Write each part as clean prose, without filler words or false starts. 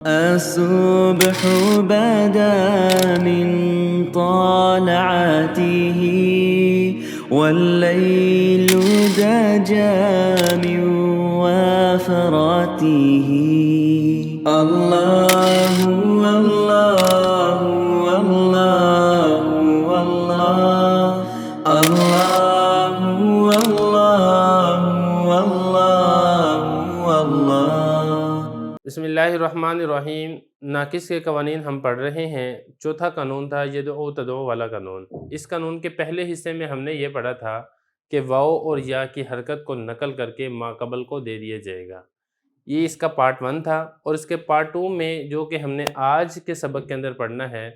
الصبح بدا من طالعته والليل دجى من وفراته الله والله والله والله الله والله والله والله بسم اللہ الرحمن الرحیم۔ ناقص کے قوانین ہم پڑھ رہے ہیں۔ چوتھا قانون تھا یدعو تدعو والا قانون۔ اس قانون کے پہلے حصے میں ہم نے یہ پڑھا تھا کہ واو اور یا کی حرکت کو نقل کر کے ما قبل کو دے دیا جائے گا۔ یہ اس کا پارٹ 1 تھا، اور اس کے پارٹ 2 میں جو کہ ہم نے آج کے سبق کے اندر پڑھنا ہے،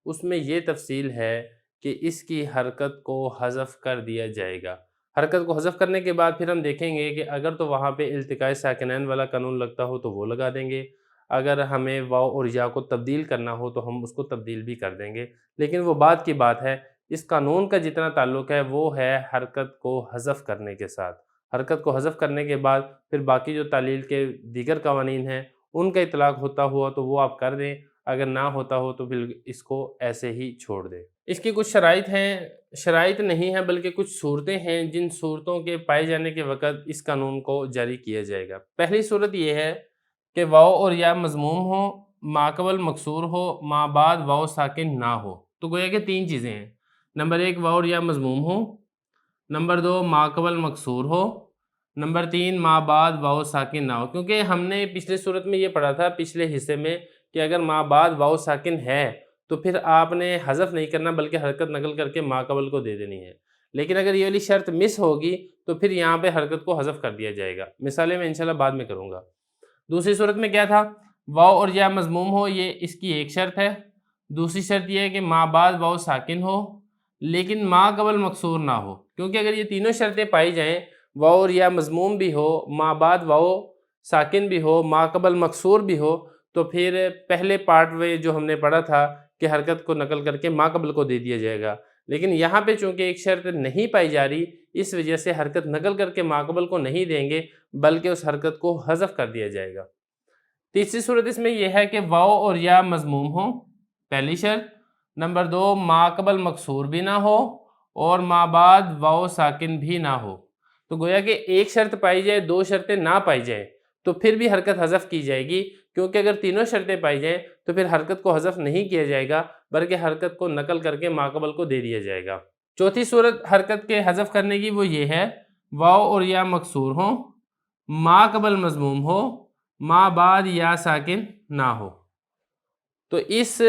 اس میں یہ تفصیل ہے کہ اس کی حرکت کو حذف کر دیا جائے گا۔ حرکت کو حذف کرنے کے بعد پھر ہم دیکھیں گے کہ اگر تو وہاں پہ التقاء ساکنین والا قانون لگتا ہو تو وہ لگا دیں گے، اگر ہمیں واو اور یا کو تبدیل کرنا ہو تو ہم اس کو تبدیل بھی کر دیں گے، لیکن وہ بعد کی بات ہے۔ اس قانون کا جتنا تعلق ہے وہ ہے حرکت کو حذف کرنے کے ساتھ۔ حرکت کو حذف کرنے کے بعد پھر باقی جو تعلیل کے دیگر قوانین ہیں ان کا اطلاق ہوتا ہوا تو وہ آپ کر دیں، اگر نہ ہوتا ہو تو پھر اس کو ایسے ہی چھوڑ دیں۔ اس کی کچھ شرائط ہیں، شرائط نہیں ہیں بلکہ کچھ صورتیں ہیں جن صورتوں کے پائے جانے کے وقت اس قانون کو جاری کیا جائے گا۔ پہلی صورت یہ ہے کہ واو اور یا مضموم ہو، ما قبل مکسور ہو، ما بعد واو ساکن نہ ہو۔ تو گویا کہ 3 چیزیں ہیں۔ نمبر 1 واو اور یا مضموم ہو، نمبر 2 ما قبل مکسور ہو، نمبر 3 ما بعد واو ساکن نہ ہو۔ کیونکہ ہم نے پچھلے صورت میں یہ پڑھا تھا پچھلے حصے میں کہ اگر ما بعد واو ساکن ہے تو پھر آپ نے حذف نہیں کرنا بلکہ حرکت نقل کر کے ما قبل کو دے دینی ہے، لیکن اگر یہ والی شرط مس ہوگی تو پھر یہاں پہ حرکت کو حذف کر دیا جائے گا۔ مثالیں میں انشاءاللہ بعد میں کروں گا۔ دوسری صورت میں کیا تھا؟ واو اور یا مضموم ہو، یہ اس کی ایک شرط ہے۔ دوسری شرط یہ ہے کہ ما بعد واو ساکن ہو لیکن ما قبل مکسور نہ ہو، کیونکہ اگر یہ تینوں شرطیں پائی جائیں، واو اور یا مضموم بھی ہو، ما بعد واو ساکن بھی ہو، ما قبل مکسور بھی ہو، تو پھر پہلے پارٹ میں جو ہم نے پڑھا تھا کہ حرکت کو نقل کر کے ما قبل کو دے دیا جائے گا، لیکن یہاں پہ چونکہ ایک شرط نہیں پائی جا رہی، اس وجہ سے حرکت نقل کر کے ما قبل کو نہیں دیں گے بلکہ اس حرکت کو حذف کر دیا جائے گا۔ تیسری صورت اس میں یہ ہے کہ واو اور یا مضموم ہو، پہلی شرط۔ نمبر 2 ما قبل مکسور بھی نہ ہو اور ما بعد واو ساکن بھی نہ ہو۔ تو گویا کہ ایک شرط پائی جائے، 2 شرطیں نہ پائی جائیں تو پھر بھی حرکت حذف کی جائے گی، کیونکہ اگر تینوں شرطیں پائی جائیں تو پھر حرکت کو حذف نہیں کیا جائے گا بلکہ حرکت کو نقل کر کے ما قبل کو دے دیا جائے گا۔ چوتھی صورت حرکت کے حذف کرنے کی وہ یہ ہے واو اور یا مکسور ہو، ما قبل مضموم ہو، ما بعد یا ساکن نہ ہو۔ تو اس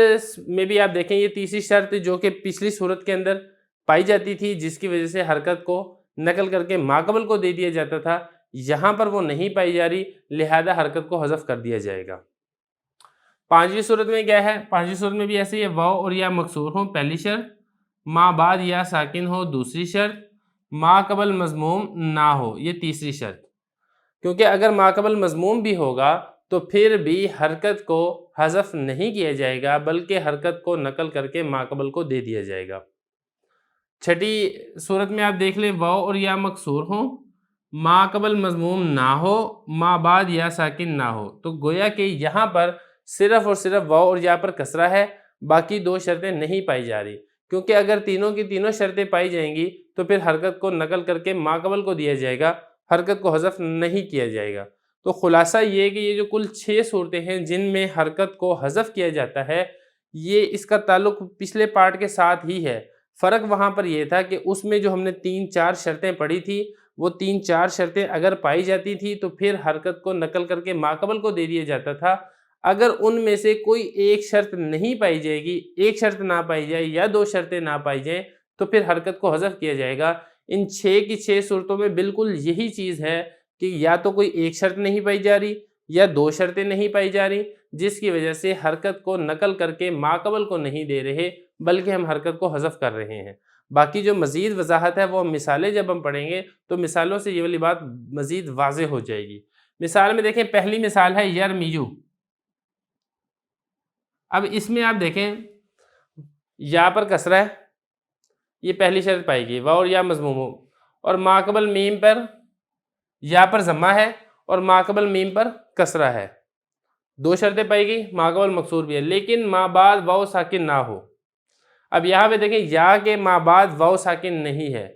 میں بھی آپ دیکھیں یہ تیسری شرط جو کہ پچھلی صورت کے اندر پائی جاتی تھی جس کی وجہ سے حرکت کو نقل کر کے ما قبل کو دے دیا جاتا تھا، یہاں پر وہ نہیں پائی جا رہی، لہذا حرکت کو حذف کر دیا جائے گا۔ پانچویں صورت میں کیا ہے؟ پانچویں صورت میں بھی ایسے ہی ہے، واو اور یا مکسور ہو، پہلی شرط، ما بعد یا ساکن ہو، دوسری شرط، ما قبل مضموم نہ ہو، یہ تیسری شرط۔ کیونکہ اگر ما قبل مضموم بھی ہوگا تو پھر بھی حرکت کو حذف نہیں کیا جائے گا بلکہ حرکت کو نقل کر کے ما قبل کو دے دیا جائے گا۔ چھٹی صورت میں آپ دیکھ لیں، واو اور یا مکسور ہوں، ما قبل مضموم نہ ہو، ما بعد یا ساکن نہ ہو۔ تو گویا کہ یہاں پر صرف اور صرف واو اور یا پر کسرہ ہے، باقی 2 شرطیں نہیں پائی جا رہی، کیونکہ اگر تینوں کی تینوں شرطیں پائی جائیں گی تو پھر حرکت کو نقل کر کے ما قبل کو دیا جائے گا، حرکت کو حذف نہیں کیا جائے گا۔ تو خلاصہ یہ ہے کہ یہ جو کل 6 صورتیں ہیں جن میں حرکت کو حذف کیا جاتا ہے، یہ اس کا تعلق پچھلے پارٹ کے ساتھ ہی ہے۔ فرق وہاں پر یہ تھا کہ اس میں جو ہم نے 3-4 شرطیں پڑھی تھی، وہ 3-4 شرطیں اگر پائی جاتی تھی تو پھر حرکت کو نقل کر کے ما قبل کو دے دیا جاتا تھا۔ اگر ان میں سے کوئی ایک شرط نہیں پائی جائے گی، ایک شرط نہ پائی جائے یا 2 شرطیں نہ پائی جائیں تو پھر حرکت کو حذف کیا جائے گا۔ ان 6 کی 6 صورتوں میں بالکل یہی چیز ہے کہ یا تو کوئی ایک شرط نہیں پائی جا رہی یا 2 شرطیں نہیں پائی جا رہی، جس کی وجہ سے حرکت کو نقل کر کے ما قبل کو نہیں دے رہے بلکہ ہم حرکت کو حذف کر رہے ہیں۔ باقی جو مزید وضاحت ہے وہ مثالیں جب ہم پڑھیں گے تو مثالوں سے یہ والی بات مزید واضح ہو جائے گی۔ مثال میں دیکھیں، پہلی مثال ہے یرمیو۔ اب اس میں آپ دیکھیں یا پر کسرہ ہے، یہ پہلی شرط پائے گی، واو اور یا مضموم ہو، اور ما قبل میم پر یا پر ضمہ ہے اور ما قبل میم پر کسرہ ہے۔ دو شرطیں پائی گئی، ما قبل مکسور بھی ہے، لیکن ما بعد واو ساکن نہ ہو۔ اب یہاں پہ دیکھیں یا کے ما بعد واو ساکن نہیں ہے،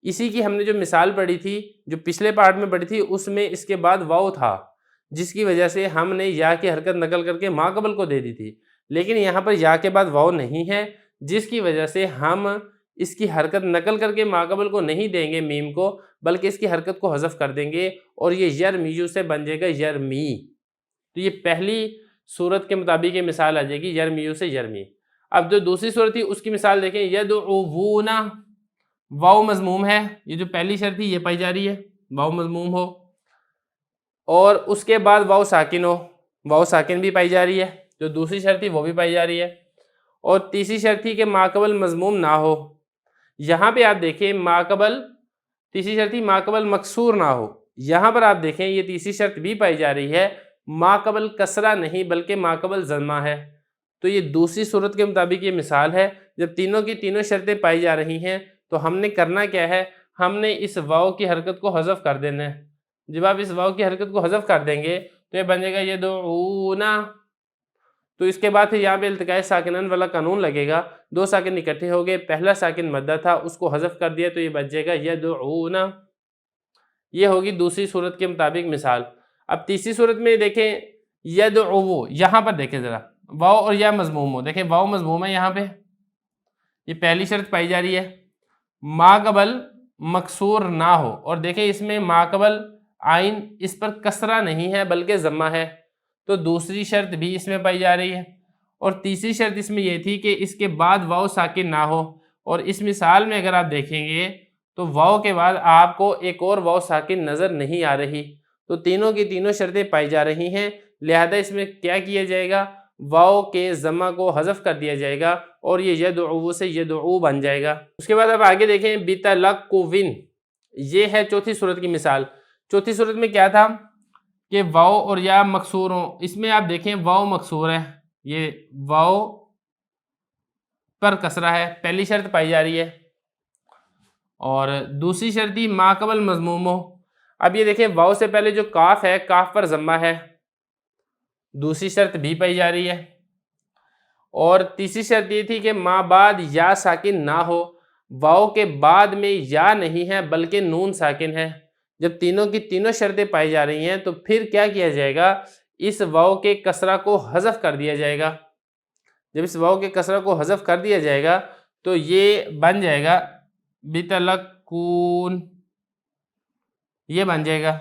اسی کی ہم نے جو مثال پڑھی تھی، جو پچھلے پارٹ میں پڑھی تھی، اس میں اس کے بعد واو تھا، جس کی وجہ سے ہم نے یا کی حرکت نقل کر کے ما قبل کو دے دی تھی، لیکن یہاں پر یا کے بعد واو نہیں ہے، جس کی وجہ سے ہم اس کی حرکت نقل کر کے ما قبل کو نہیں دیں گے میم کو، بلکہ اس کی حرکت کو حذف کر دیں گے، اور یہ یرمیو سے بن جائے گا یرمی۔ تو یہ پہلی صورت کے مطابق یہ مثال آ جائے گی یرمیو سے یرمی۔ اب جو دوسری صورت تھی اس کی مثال دیکھیں، یدعوون، واو مضموم ہے، یہ جو پہلی شرط تھی یہ پائی جا رہی ہے، واو مضموم ہو، اور اس کے بعد واو ساکن ہو، واو ساکن بھی پائی جا رہی ہے، جو دوسری شرط تھی وہ بھی پائی جا رہی ہے، اور تیسری شرط تھی کہ ما قبل مضموم نہ ہو۔ یہاں پہ آپ دیکھیں ما قبل، تیسری شرط تھی ما قبل مکسور نہ ہو، یہاں پر آپ دیکھیں یہ تیسری شرط بھی پائی جا رہی ہے، ما قبل کسرہ نہیں بلکہ ما قبل ضمہ ہے۔ تو یہ دوسری صورت کے مطابق یہ مثال ہے، جب تینوں کی تینوں شرطیں پائی جا رہی ہیں تو ہم نے کرنا کیا ہے، ہم نے اس واو کی حرکت کو حذف کر دینا ہے۔ جب آپ اس واو کی حرکت کو حذف کر دیں گے تو یہ بن جائے گا یدعونا۔ تو اس کے بعد پھر یہاں پہ التقاء ساکنین والا قانون لگے گا، دو ساکن اکٹھے ہو گئے، پہلا ساکن مدہ تھا اس کو حذف کر دیا تو یہ بچ جائے گا یدعونا۔ یہ ہوگی دوسری صورت کے مطابق مثال۔ اب تیسری صورت میں دیکھیں یدعو، یہاں پر دیکھیں ذرا واو اور یا مضموم ہو، دیکھیں واو مضموم ہے یہاں پہ، یہ پہلی شرط پائی جا رہی ہے، ما قبل مکسور نہ ہو، اور دیکھیں اس میں ما قبل آئین اس پر کسرہ نہیں ہے بلکہ ضمہ ہے، تو دوسری شرط بھی اس میں پائی جا رہی ہے، اور تیسری شرط اس میں یہ تھی کہ اس کے بعد واو ساکن نہ ہو، اور اس مثال میں اگر آپ دیکھیں گے تو واو کے بعد آپ کو ایک اور واو ساکن نظر نہیں آ رہی، تو تینوں کی تینوں شرطیں پائی جا رہی ہیں، لہذا اس میں کیا کیا جائے گا، واو کے ضمہ کو حذف کر دیا جائے گا، اور یہ یدعو سے یدعو بن جائے گا۔ اس کے بعد آپ آگے دیکھیں بتلقوین، یہ ہے چوتھی صورت کی مثال۔ چوتھی صورت میں کیا تھا کہ واو اور یا مکسور ہوں، اس میں آپ دیکھیں واو مکسور ہے، یہ واو پر کسرہ ہے، پہلی شرط پائی جا رہی ہے، اور دوسری شرط ہی ما قبل مضموم ہو۔ اب یہ دیکھیں واو سے پہلے جو کاف ہے، کاف پر ضمہ ہے، دوسری شرط بھی پائی جا رہی ہے، اور تیسری شرط یہ تھی کہ ما بعد یا ساکن نہ ہو، واو کے بعد میں یا نہیں ہے بلکہ نون ساکن ہے۔ جب تینوں کی تینوں شرطیں پائی جا رہی ہیں تو پھر کیا کیا جائے گا، اس واو کے کسرہ کو حذف کر دیا جائے گا۔ جب اس واو کے کسرہ کو حذف کر دیا جائے گا تو یہ بن جائے گا بتلقون، یہ بن جائے گا۔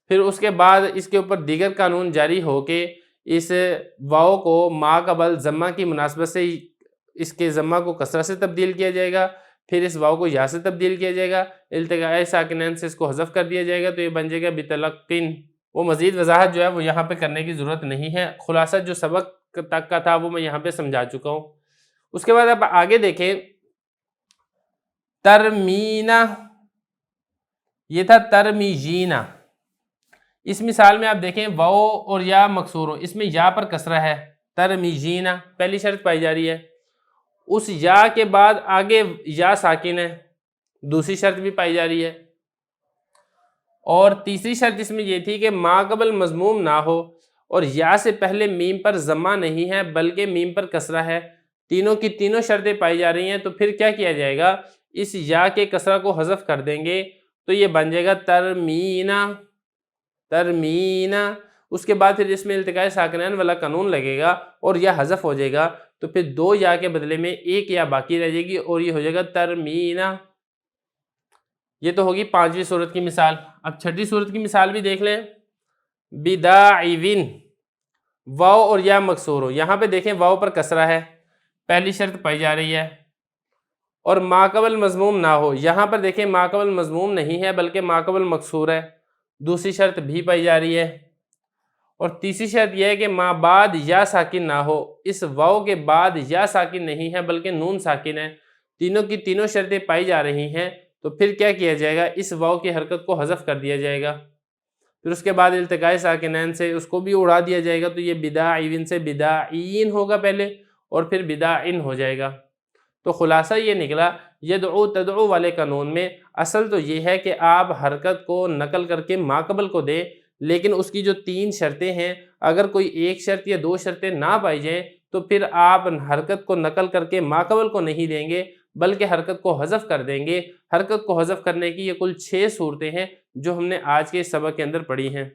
پھر اس کے بعد اس کے اوپر دیگر قانون جاری ہو کے اس واو کو ما قبل ضمہ کی مناسبت سے اس کے ضمہ کو کسرہ سے تبدیل کیا جائے گا، پھر اس واو کو یا سے تبدیل کیا جائے گا، التقاء ساکنین سے اس کو حذف کر دیا جائے گا، تو یہ بن جائے گا بتلقین۔ وہ مزید وضاحت جو ہے وہ یہاں پہ کرنے کی ضرورت نہیں ہے، خلاصہ جو سبق تک کا تھا وہ میں یہاں پہ سمجھا چکا ہوں۔ اس کے بعد آپ آگے دیکھیں ترمینا، یہ تھا ترمیجینا۔ اس مثال میں آپ دیکھیں واو اور یا مکسور ہو، اس میں یا پر کسرہ ہے، ترمیجینا پہلی شرط پائی جا رہی ہے، اس یا کے بعد آگے یا ساکن ہے، دوسری شرط بھی پائی جا رہی ہے، اور تیسری شرط اس میں یہ تھی کہ ما قبل مضموم نہ ہو، اور یا سے پہلے میم پر ضمہ نہیں ہے بلکہ میم پر کسرہ ہے، تینوں کی تینوں شرطیں پائی جا رہی ہیں، تو پھر کیا کیا جائے گا، اس یا کے کسرہ کو حذف کر دیں گے تو یہ بن جائے گا ترمینا، ترمینا۔ اس کے بعد پھر اس میں التقاء ساکنین والا قانون لگے گا اور یا حذف ہو جائے گا، تو پھر دو یا کے بدلے میں ایک یا باقی رہ جائے گی اور یہ ہو جائے گا ترمینا۔ یہ تو ہوگی پانچویں صورت کی مثال۔ اب چھٹی صورت کی مثال بھی دیکھ لیں، بداعوین، واو اور یا مکسور ہو، یہاں پہ دیکھیں واو پر کسرہ ہے، پہلی شرط پائی جا رہی ہے، اور ما قبل مضموم نہ ہو، یہاں پر دیکھیں ما قبل مضموم نہیں ہے بلکہ ما قبل مکسور ہے، دوسری شرط بھی پائی جا رہی ہے، اور تیسری شرط یہ ہے کہ ما بعد یا ساکن نہ ہو، اس واو کے بعد یا ساکن نہیں ہے بلکہ نون ساکن ہے، تینوں کی تینوں شرطیں پائی جا رہی ہیں، تو پھر کیا کیا جائے گا، اس واو کی حرکت کو حذف کر دیا جائے گا، پھر اس کے بعد التقاء ساکنین سے اس کو بھی اڑا دیا جائے گا، تو یہ بداعوین سے بداعین ہوگا پہلے اور پھر بداعن ہو جائے گا۔ تو خلاصہ یہ نکلا یدعو تدعو والے قانون میں اصل تو یہ ہے کہ آپ حرکت کو نقل کر کے ما قبل کو دیں، لیکن اس کی جو 3 شرطیں ہیں، اگر کوئی ایک شرط یا 2 شرطیں نہ پائی جائیں تو پھر آپ حرکت کو نقل کر کے ماقبل کو نہیں دیں گے بلکہ حرکت کو حذف کر دیں گے۔ حرکت کو حذف کرنے کی یہ کل 6 صورتیں ہیں جو ہم نے آج کے سبق کے اندر پڑھی ہیں۔